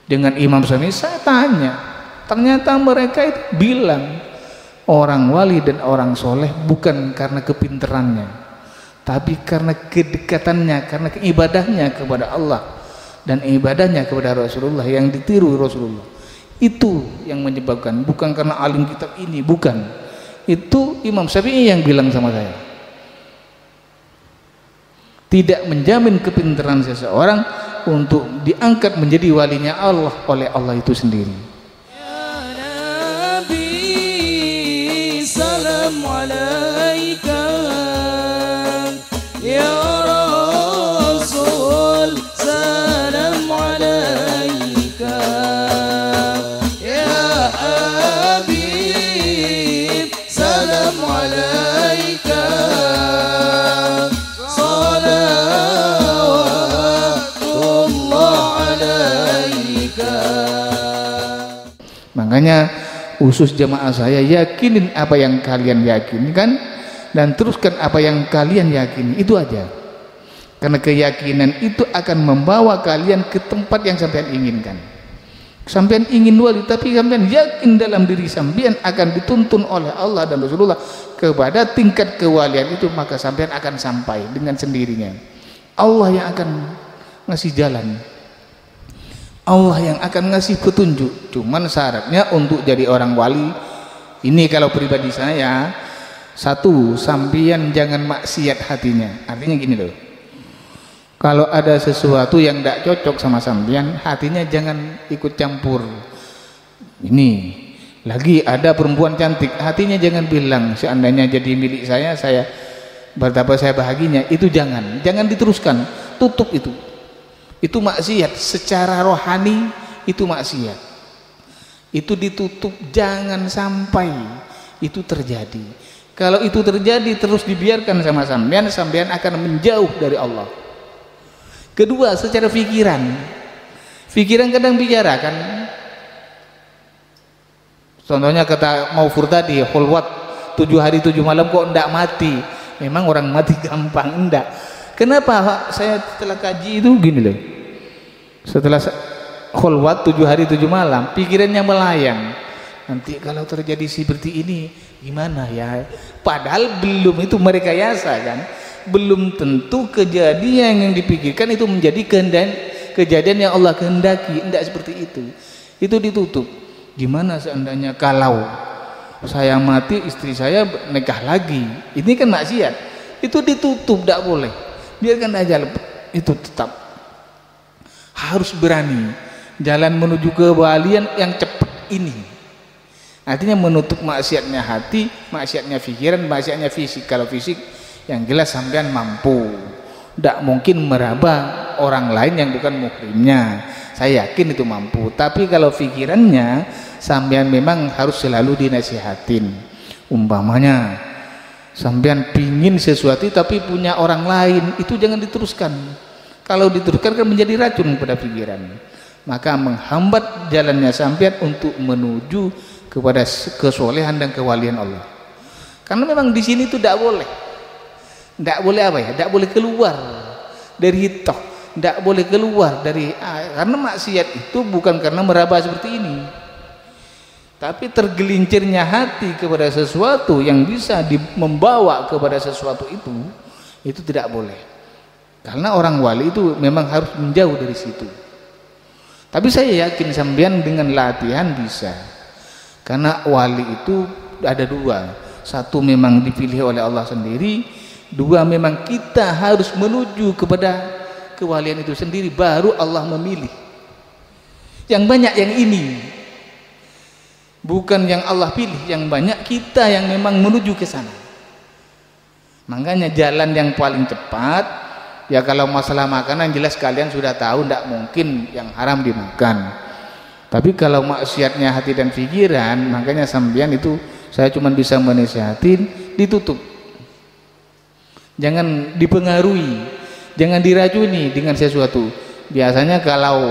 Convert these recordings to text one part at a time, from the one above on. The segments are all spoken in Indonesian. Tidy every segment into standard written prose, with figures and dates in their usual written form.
dengan Imam Syafi'i. Saya tanya, ternyata mereka itu bilang orang wali dan orang soleh bukan karena kepinterannya, tapi karena kedekatannya, karena ibadahnya kepada Allah dan ibadahnya kepada Rasulullah yang ditiru Rasulullah. Itu yang menyebabkan, bukan karena alim kitab ini, bukan. Itu Imam Syafi'i yang bilang sama saya. Tidak menjamin kepintaran seseorang untuk diangkat menjadi walinya Allah oleh Allah itu sendiri. Ya Nabi, salam alaika. Ya Rasul, salam alaika. Ya Habib, salam alaika. Makanya khusus jamaah saya, yakinin apa yang kalian yakinkan dan teruskan apa yang kalian yakini, itu aja. Karena keyakinan itu akan membawa kalian ke tempat yang sampean inginkan. Sampean ingin wali, tapi sampean yakin dalam diri sampean akan dituntun oleh Allah dan Rasulullah kepada tingkat kewalian itu, maka sampean akan sampai dengan sendirinya. Allah yang akan ngasih jalan, Allah yang akan ngasih petunjuk. Cuman syaratnya untuk jadi orang wali ini, kalau pribadi saya, satu, sampean jangan maksiat hatinya. Artinya gini loh, kalau ada sesuatu yang tidak cocok sama sampean, hatinya jangan ikut campur. Ini lagi ada perempuan cantik, hatinya jangan bilang seandainya jadi milik saya betapa saya bahagianya. Itu jangan diteruskan, tutup itu. Itu maksiat secara rohani, itu maksiat. Itu ditutup, jangan sampai itu terjadi. Kalau itu terjadi terus dibiarkan sama sampean, sampean akan menjauh dari Allah. Kedua, secara pikiran kadang bicara kan. Contohnya kata Maufur tadi, khulwat 7 hari 7 malam kok ndak mati. Memang orang mati gampang, ndak. Kenapa saya setelah kaji itu gini loh, setelah khulwat 7 hari 7 malam pikirannya melayang, nanti kalau terjadi seperti ini gimana ya, padahal belum, itu merekayasa kan, belum tentu kejadian yang dipikirkan itu menjadi kejadian yang Allah kehendaki, tidak seperti itu ditutup. Gimana seandainya kalau saya mati, istri saya nikah lagi, ini kan maksiat, itu ditutup, tidak boleh, biarkan aja. Itu tetap harus berani jalan menuju kewalian yang cepat ini. Artinya menutup maksiatnya hati, maksiatnya pikiran, maksiatnya fisik. Kalau fisik yang jelas sampean mampu, tidak mungkin meraba orang lain yang bukan muhrimnya, saya yakin itu mampu. Tapi kalau pikirannya sampean memang harus selalu dinasihatin. Umpamanya sampean pingin sesuatu tapi punya orang lain, itu jangan diteruskan. Kalau diteruskan kan menjadi racun pada pikiran, maka menghambat jalannya sampean untuk menuju kepada kesolehan dan kewalian Allah. Karena memang di sini itu tidak boleh apa ya, tidak boleh keluar dari hitoh, tidak boleh keluar dari, karena maksiat itu bukan karena meraba seperti ini, tapi tergelincirnya hati kepada sesuatu yang bisa membawa kepada sesuatu itu tidak boleh. Karena orang wali itu memang harus menjauh dari situ. Tapi saya yakin sampean dengan latihan bisa. Karena wali itu ada dua. Satu memang dipilih oleh Allah sendiri, dua memang kita harus menuju kepada kewalian itu sendiri, baru Allah memilih. Yang banyak yang ini, bukan yang Allah pilih, yang banyak kita yang memang menuju ke sana. Makanya jalan yang paling cepat, ya kalau masalah makanan jelas kalian sudah tahu, tidak mungkin yang haram dimakan. Tapi kalau maksiatnya hati dan pikiran, makanya sampean itu saya cuma bisa menasihatin, ditutup. Jangan dipengaruhi, jangan diracuni dengan sesuatu. Biasanya kalau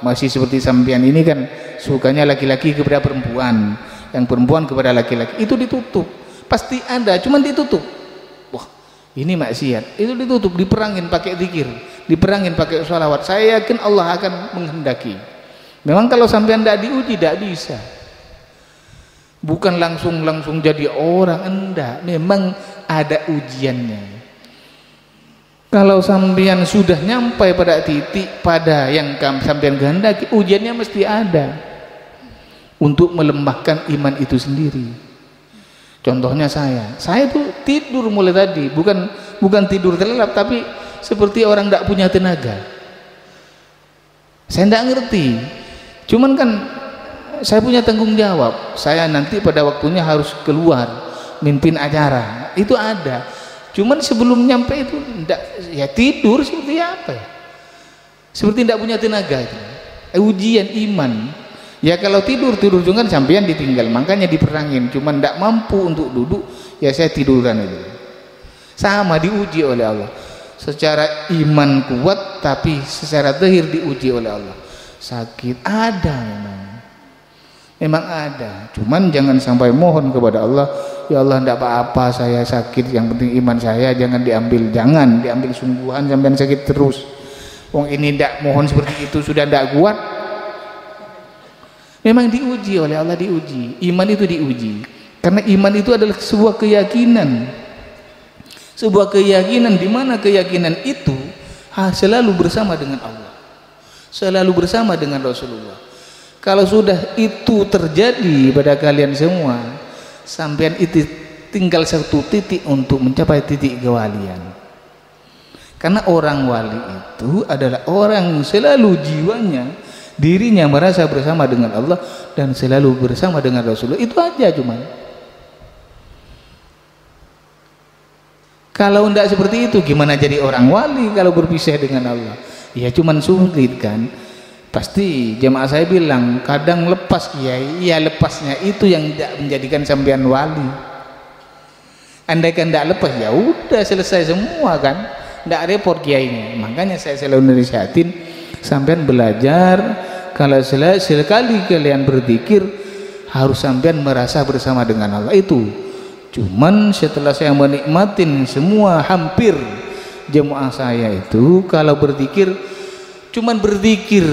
masih seperti sampean ini kan sukanya laki-laki kepada perempuan, yang perempuan kepada laki-laki, itu ditutup. Pasti ada, cuma ditutup. Ini maksiat, itu ditutup, diperangin pakai zikir, diperangin pakai sholawat. Saya yakin Allah akan menghendaki. Memang kalau sampean tidak diuji tidak bisa. Bukan langsung jadi orang, enggak. Memang ada ujiannya. Kalau sampean sudah nyampai pada titik pada yang sampean kehendaki, ujiannya mesti ada untuk melemahkan iman itu sendiri. Contohnya saya tuh tidur mulai tadi, bukan tidur terlelap, tapi seperti orang tidak punya tenaga. Saya tidak ngerti. Cuman kan saya punya tanggung jawab. Saya nanti pada waktunya harus keluar mimpin acara. Itu ada. Cuman sebelum nyampe itu enggak, ya tidur seperti apa ya? Seperti tidak punya tenaga itu. Ujian iman. Ya kalau tidur juga kan sampean ditinggal, makanya diperangin. Cuman tidak mampu untuk duduk, ya saya tiduran itu. Sama diuji oleh Allah. Secara iman kuat, tapi secara zahir diuji oleh Allah. Sakit ada memang ada. Cuman jangan sampai mohon kepada Allah, ya Allah tidak apa-apa saya sakit, yang penting iman saya jangan diambil sungguhan sampai sakit terus. Wong ini tidak mohon seperti itu sudah tidak kuat. Memang diuji oleh Allah, diuji. Iman itu diuji. Karena iman itu adalah sebuah keyakinan. Sebuah keyakinan di mana keyakinan itu selalu bersama dengan Allah. Selalu bersama dengan Rasulullah. Kalau sudah itu terjadi pada kalian semua, sampean itu tinggal satu titik untuk mencapai titik kewalian. Karena orang wali itu adalah orang yang selalu jiwanya, dirinya merasa bersama dengan Allah dan selalu bersama dengan Rasulullah. Itu aja cuman. Kalau tidak seperti itu, gimana jadi orang wali kalau berpisah dengan Allah? Ya cuman sulit kan. Pasti jemaah saya bilang kadang lepas kiai, ya lepasnya itu yang tidak menjadikan sampean wali. Andaikan tidak lepas ya udah selesai semua kan, tidak repot kiainya. Makanya saya selalu nasihatin sampean belajar, kalau sekali kalian berzikir harus sampean merasa bersama dengan Allah itu. Cuman setelah saya menikmatin semua hampir jemaah saya itu kalau berzikir cuman berzikir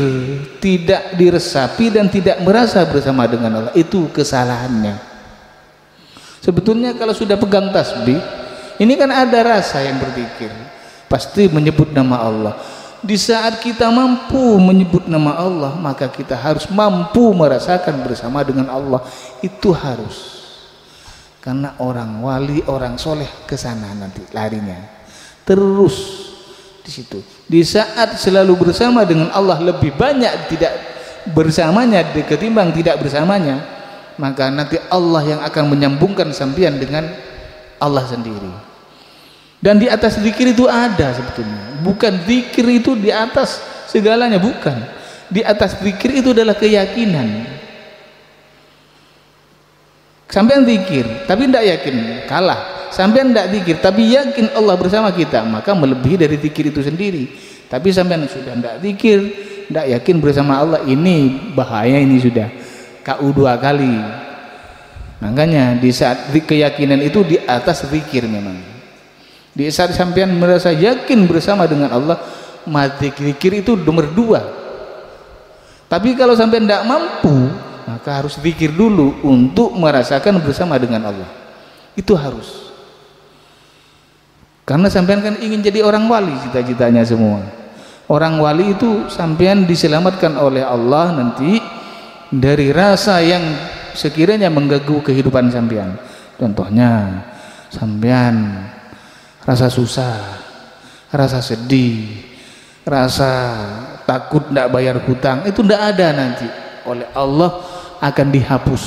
tidak diresapi dan tidak merasa bersama dengan Allah, itu kesalahannya. Sebetulnya kalau sudah pegang tasbih ini kan ada rasa yang berzikir, pasti menyebut nama Allah. Di saat kita mampu menyebut nama Allah, maka kita harus mampu merasakan bersama dengan Allah. Itu harus. Karena orang wali, orang soleh ke sana nanti larinya terus di situ. Di saat selalu bersama dengan Allah lebih banyak tidak bersamanya ketimbang tidak bersamanya, maka nanti Allah yang akan menyambungkan sampean dengan Allah sendiri. Dan di atas zikir itu ada sebetulnya, bukan zikir itu di atas segalanya, bukan. Di atas zikir itu adalah keyakinan. Sampean zikir tapi tidak yakin, kalah. Sampean tidak zikir tapi yakin Allah bersama kita, maka melebihi dari zikir itu sendiri. Tapi sampean sudah tidak zikir, tidak yakin bersama Allah, ini bahaya, ini sudah KU 2 kali. Makanya di saat keyakinan itu di atas zikir memang. Di saat sampean merasa yakin bersama dengan Allah, maka zikir itu nomor 2. Tapi kalau sampean tidak mampu, maka harus zikir dulu untuk merasakan bersama dengan Allah. Itu harus. Karena sampean kan ingin jadi orang wali, cita-citanya semua. Orang wali itu sampean diselamatkan oleh Allah nanti dari rasa yang sekiranya mengganggu kehidupan sampean. Contohnya sampean rasa susah, rasa sedih, rasa takut tidak bayar hutang, itu tidak ada nanti. Oleh Allah akan dihapus,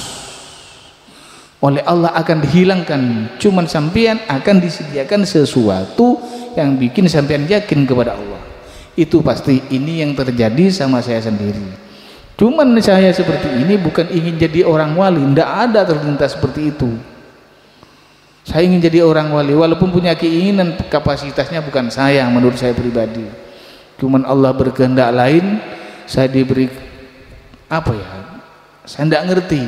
oleh Allah akan dihilangkan. Cuman sampean akan disediakan sesuatu yang bikin sampean yakin kepada Allah. Itu pasti. Ini yang terjadi sama saya sendiri. Cuman saya seperti ini bukan ingin jadi orang wali, tidak ada terlintas seperti itu. Saya ingin jadi orang wali walaupun punya keinginan, kapasitasnya bukan saya menurut saya pribadi. Cuman Allah berkehendak lain, saya diberi apa ya, saya tidak ngerti.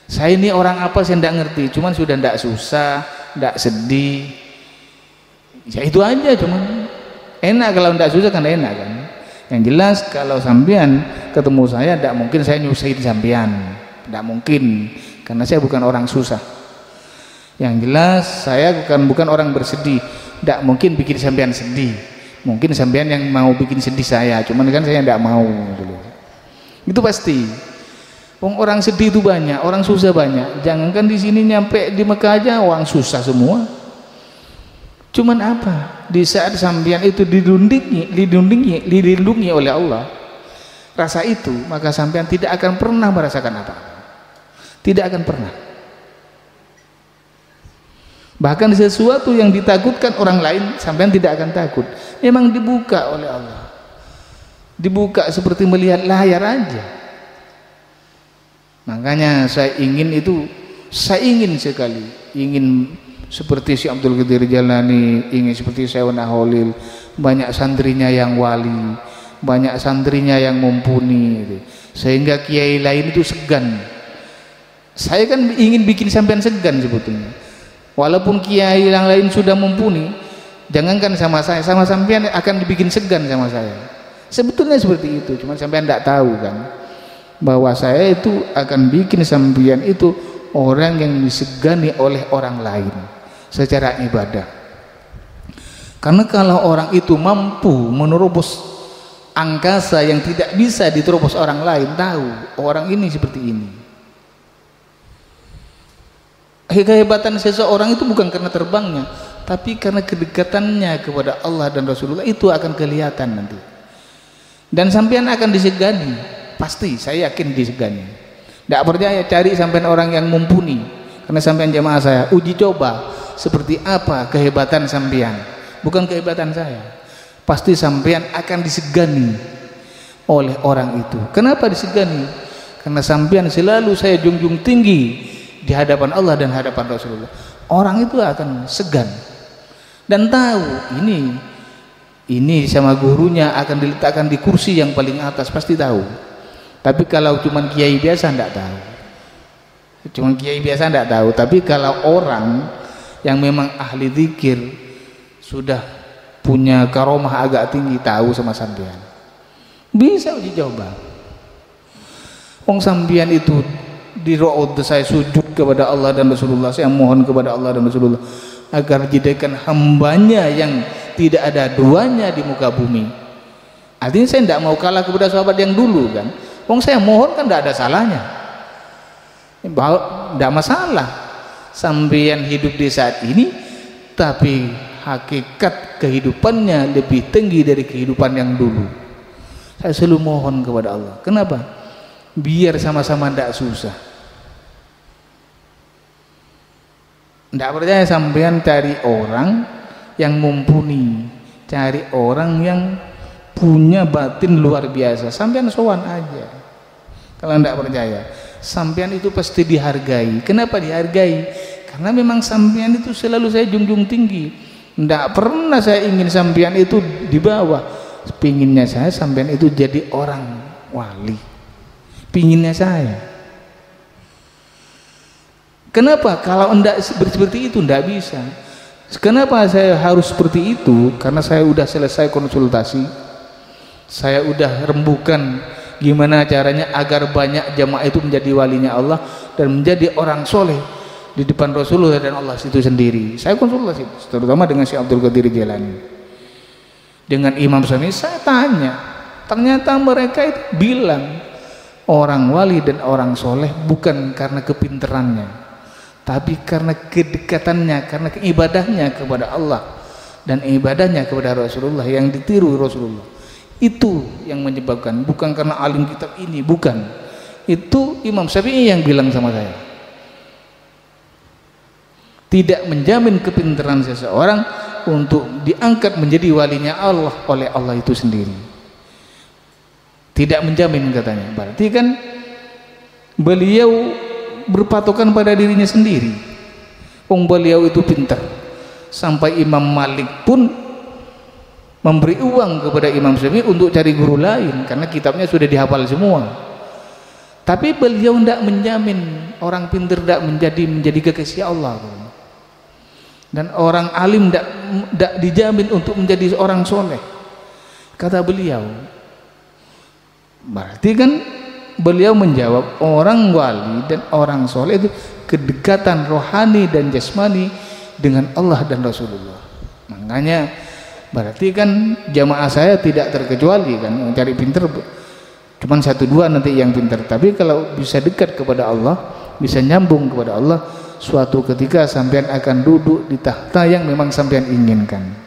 Saya ini orang apa saya tidak ngerti. Cuman sudah tidak susah, tidak sedih, ya itu aja. Cuman enak kalau tidak susah kan enak kan. Yang jelas kalau sampean ketemu saya, tidak mungkin saya nyusahin sampean, tidak mungkin, karena saya bukan orang susah. Yang jelas saya bukan orang bersedih, tidak mungkin bikin sampean sedih. Mungkin sampean yang mau bikin sedih saya, cuman kan saya tidak mau dulu. Itu pasti. Orang sedih itu banyak, orang susah banyak. Jangankan di sini, nyampe di Mekah aja orang susah semua. Cuman apa? Di saat sampean itu dilindungi oleh Allah, rasa itu, maka sampean tidak akan pernah merasakan apa-apa. Tidak akan pernah. Bahkan sesuatu yang ditakutkan orang lain, sampean tidak akan takut. Memang dibuka oleh Allah. Dibuka seperti melihat layar aja. Makanya saya ingin sekali, ingin seperti Syekh Abdul Qadir Jalani, ingin seperti Syekh Holil, banyak santrinya yang wali, banyak santrinya yang mumpuni gitu. Sehingga kiai lain itu segan. Saya kan ingin bikin sampean segan sebetulnya. Walaupun kiai yang lain sudah mumpuni, jangankan sama saya, sama sampean akan dibikin segan sama saya. Sebetulnya seperti itu, cuma sampean tidak tahu kan, bahwa saya itu akan bikin sampean itu orang yang disegani oleh orang lain secara ibadah. Karena kalau orang itu mampu menerobos angkasa yang tidak bisa diterobos orang lain, tahu orang ini seperti ini. Kehebatan seseorang itu bukan karena terbangnya, tapi karena kedekatannya kepada Allah dan Rasulullah, itu akan kelihatan nanti. Dan sampean akan disegani, pasti saya yakin disegani. Tidak percaya, cari sampean orang yang mumpuni, karena sampean jamaah saya, uji coba seperti apa kehebatan sampean, bukan kehebatan saya. Pasti sampean akan disegani oleh orang itu. Kenapa disegani? Karena sampean selalu saya junjung tinggi di hadapan Allah dan hadapan Rasulullah. Orang itu akan segan dan tahu ini sama gurunya akan diletakkan di kursi yang paling atas, pasti tahu. Tapi kalau cuman kiai biasa tidak tahu. Cuman kiai biasa tidak tahu. Tapi kalau orang yang memang ahli zikir, sudah punya karomah agak tinggi, tahu sama sampean, bisa uji coba. Wong sampean itu di ro'ud, saya sujud kepada Allah dan Rasulullah, saya mohon kepada Allah dan Rasulullah agar jadikan hambanya yang tidak ada duanya di muka bumi. Artinya saya tidak mau kalah kepada sahabat yang dulu kan. Wong saya mohon kan tidak ada salahnya, tidak masalah sampean hidup di saat ini, tapi hakikat kehidupannya lebih tinggi dari kehidupan yang dulu. Saya selalu mohon kepada Allah. Kenapa? Biar sama-sama tidak susah. Tidak percaya, sampean cari orang yang mumpuni, cari orang yang punya batin luar biasa, sampean sowan aja. Kalau tidak percaya, sampean itu pasti dihargai. Kenapa dihargai? Karena memang sampean itu selalu saya junjung tinggi. Tidak pernah saya ingin sampean itu di bawah. Pinginnya saya sampean itu jadi orang wali. Pinginnya saya. Kenapa? Kalau tidak seperti itu tidak bisa. Kenapa saya harus seperti itu? Karena saya sudah selesai konsultasi, saya sudah rembukan gimana caranya agar banyak jamaah itu menjadi walinya Allah dan menjadi orang soleh di depan Rasulullah dan Allah itu sendiri. Saya konsultasi terutama dengan Syekh Abdul Qadir Jalani, dengan Imam Syafi'i. Saya tanya, ternyata mereka itu bilang orang wali dan orang soleh bukan karena kepinterannya, tapi karena kedekatannya, karena ibadahnya kepada Allah dan ibadahnya kepada Rasulullah yang ditiru Rasulullah. Itu yang menyebabkan, bukan karena alim kitab ini, bukan. Itu Imam Syafi'i yang bilang sama saya. Tidak menjamin kepintaran seseorang untuk diangkat menjadi walinya Allah oleh Allah itu sendiri. Tidak menjamin katanya. Berarti kan beliau berpatokan pada dirinya sendiri. Beliau itu pintar. Sampai Imam Malik pun memberi uang kepada Imam Syafi'i untuk cari guru lain karena kitabnya sudah dihafal semua. Tapi beliau tidak menjamin orang pintar tidak menjadi kekasih Allah. Dan orang alim tidak dijamin untuk menjadi orang soleh. Kata beliau, Berarti kan beliau menjawab orang wali dan orang soleh itu kedekatan rohani dan jasmani dengan Allah dan Rasulullah. Makanya berarti kan jamaah saya tidak terkecuali kan, cari pinter cuman 1-2 nanti yang pinter, tapi kalau bisa dekat kepada Allah, bisa nyambung kepada Allah, suatu ketika sampean akan duduk di tahta yang memang sampean inginkan.